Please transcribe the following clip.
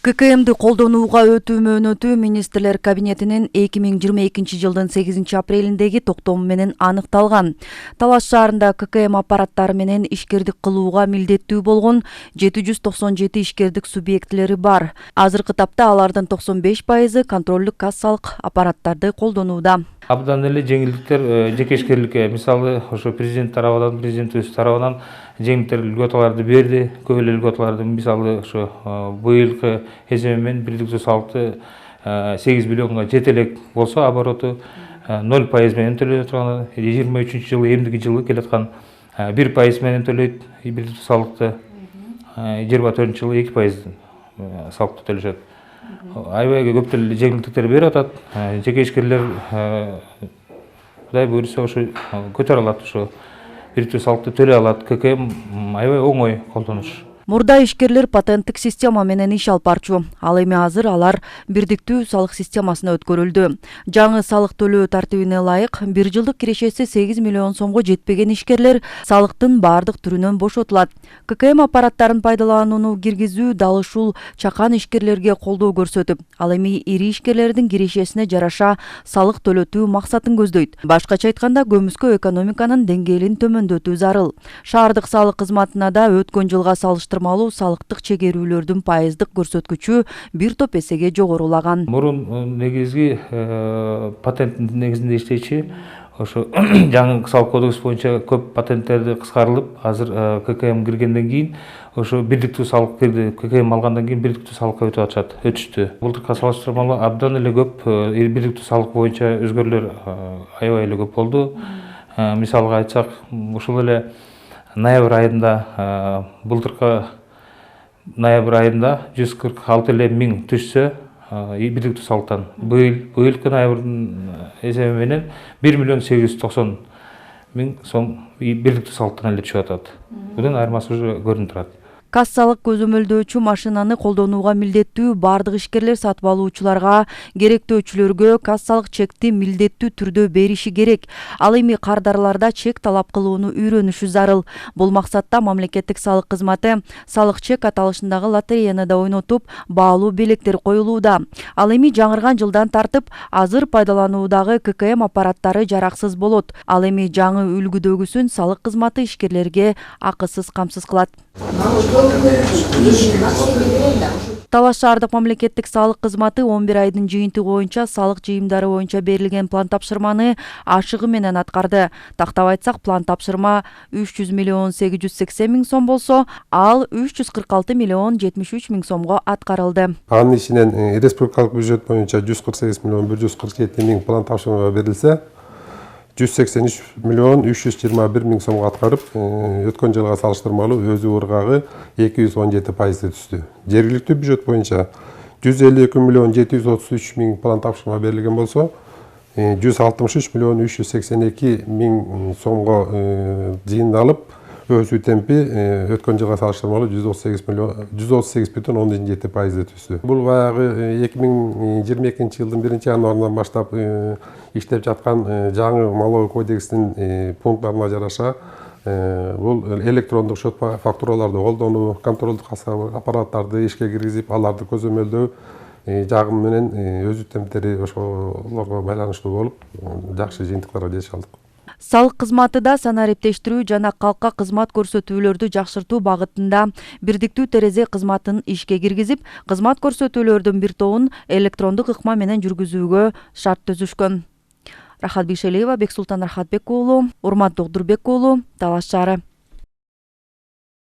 ККМди колдонууга өтүү мөөнөтү министрлер кабинетинин 2022 жылдын 8 апрелиндеги токтому менен аныкталган. Талаш шаарында ККМ аппараттары менен ишкердик кылууга милдеттүү болгон 797 ишкердик субъектилери бар. Азыркы тапта алардын 95% контролдук кассалык аппараттарды колдонууда. Абдан эле жеңилдиктер жекешкерликке, мисалы ошо президент тарабынан, президент өз тарабынан жеңилдиктер льготаларды берди. Көп эле льготаларды мисалы ошо быйылкы эсеби менен бирдиктүү салыкты 8 миллионго жетелек болсо, обороту 0% менен төлөп турган, 23 жылы эмдиги жылы келаткан 1% менен төлөйт бирдиктүү салыкты, 24 жылы 2% салыкты төлөшөт. Аябай көп эле жеңилдиктер берип атат. Жеке ишкерлер Кудай буйруса ошо көтөрө алат, ошо бирдиктүү салыкты төлөй алат. ККМ аябай оңой колдонуш. Мурда ишкерлер патенттик система менен иш алып барчу. Ал эми азыр алар бирдиктүү салык системасына өткөрүлдү. Жаңы салык төлөө тартибине ылайык 1 жылдык кирешеси 8 миллион сомго жетпеген ишкерлер салыктын бардык түрүнөн бошотулат. ККМ аппараттарын пайдаланууну киргизүү дал ушул чакан ишкерлерге колдоо көрсөтүп, ал эми ири ишкерлердин кирешесине жараша салык төлөтүү максатын көздөйт. Башкача айтканда, көмүскө экономиканын деңгээлин төмөндөтүү зарыл. Шаардык салык кызматына да өткөн жылга салыштырмалуу салыктык чегерүүлөрдүн пайыздык көрсөткүчү бир топ эсеге жогорулаган. Мурун негизги патент негизинде иштечи ошо жаңы салык кодекс боюнча көп патенттерди кыскарылып, азыр ККМ киргенден кийин ошо бирдиктүү салык кирди. ККМ алгандан кийин бирдиктүү салыкка өтүштү. Былтыркы салыштырмалуу абдан эле көп бирдиктүү салык боюнча өзгөрүүлөр аябай эле көп болду. Мисалга айтсак, ушул эле ноябрь айында, былтыркы ноябрь айында 146 эле миң түшсө бирдиктүү салыктан. Быйылкы ноябрдын эсеби менен 1 миллион 890 миң сом бирдиктүү салыктан эле түшүп атат. Бунун айырмасы уже көрүнүп турат. Кассалык көзөмөлдөөчү машинаны колдонууга милдеттүү бардык ишкерлер сатып алуучуларга керектөөчүлөргө кассалык чекти милдеттүү түрдө бериши керек. Ал эми кардарларда чек талап кылууну үйрөнүшү зарыл. Бул максатта мамлекеттик салык кызматы салык чек аталышындагы лотереяны да ойнотуп, баалуу белектер коюлууда. Ал эми жаңырган жылдан тартып азыр пайдалануудагы ККМ аппараттары жараксыз болот. Ал эми жаңы үлгүдөгүсүн салык кызматы ишкерлерге акысыз камсыз кылат. Талаш шаардык мамлекеттик салык кызматы 11 айдын жыйынтыгы боюнча салык жыйымдары боюнча берилген план тапшырманы ашыгы менен аткарды. Тактап айтсак, план тапшырма 300 миллион 880 миң сом болсо, ал 346 миллион 73 миң сомго аткарылды. Анын ичинен республикалык бюджет боюнча 148 миллион 147 миң план тапшырма берилсе, 183 миллион 321 миң сомго аткарып, өткөн жылга салыштырмалуу өзү ыргагы 217% түштү. Жергиликтүү бюджет боюнча 152 миллион 733 миң план тапшырма берилген болсо, 163 миллион 382 миң сомго жыйындалып, өсүү темпи өткөн жылга салыштырмалуу 138,7% түштү. Бул баягы 2022 жылдын 1 январынан баштап иштеп жаткан жаңы налоговый кодекстин пункттарына жараша бул электрондук счет фактураларды колдонуу, контролдук аппараттарды ишке киргизип, аларды көзөмөлдөө жагым менен өсүү темптери ошолорго байланыштуу болуп, жакшы жыйынтыктарга жетише алдык. Салык кызматы да санариптештирүү жана калкка кызмат көрсөтүүлөрдү жакшыртуу багытында бирдиктүү терезе кызматын ишке киргизип, кызмат көрсөтүүлөрдүн бир тобун электрондук ыкма менен жүргүзүүгө шарт түзүшкөн. Рахат Бишелиева, Бексултан Рахатбек уулу, Урмат Догдурбек уулу, Талаш шаары.